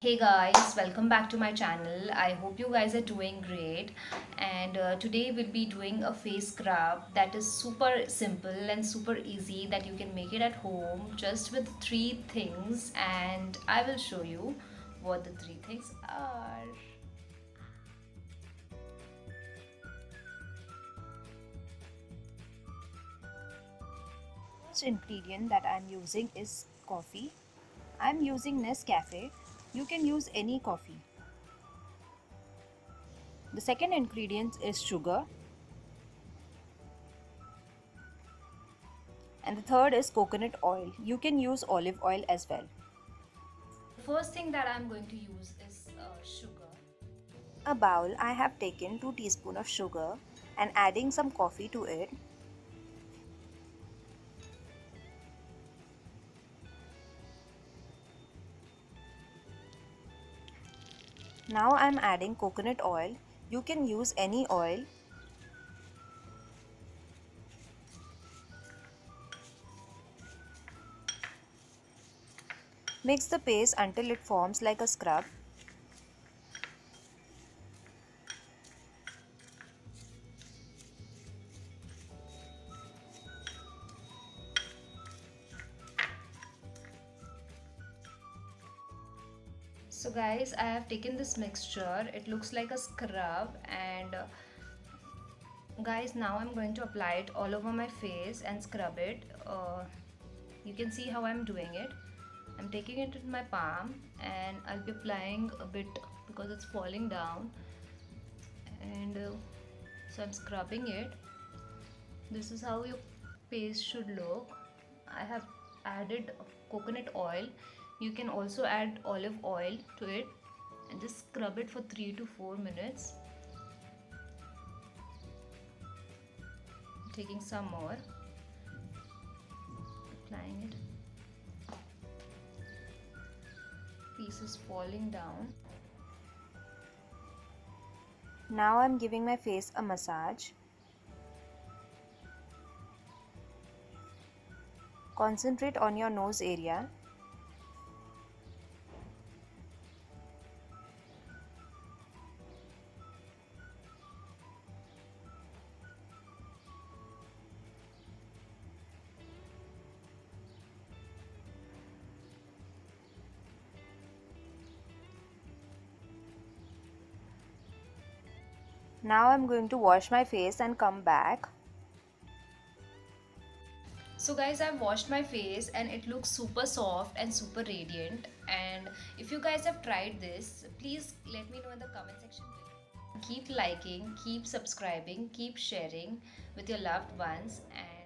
Hey guys, welcome back to my channel. I hope you guys are doing great. And today we'll be doing a face scrub that is super simple and super easy, that you can make it at home just with three things. And I will show you what the three things are. First ingredient that I'm using is coffee. I'm using Nescafe. You can use any coffee. The second ingredient is sugar, and the third is coconut oil. You can use olive oil as well. The first thing that I'm going to use is sugar. A bowl, I have taken 2 teaspoons of sugar and adding some coffee to it. Now I'm adding coconut oil. You can use any oil. Mix the paste until it forms like a scrub. So guys, I have taken this mixture. It looks like a scrub, and guys, now I'm going to apply it all over my face and scrub it. You can see how I'm doing it. I'm taking it in my palm and I'll be applying a bit because it's falling down, and so I'm scrubbing it. This is how your paste should look. I have added coconut oil. You can also add olive oil to it and just scrub it for 3 to 4 minutes. Taking some more, applying it. Pieces falling down. Now I'm giving my face a massage. Concentrate on your nose area. Now I'm going to wash my face and come back. So guys, I've washed my face and it looks super soft and super radiant. And if you guys have tried this, please let me know in the comment section below. Keep liking, keep subscribing, keep sharing with your loved ones, and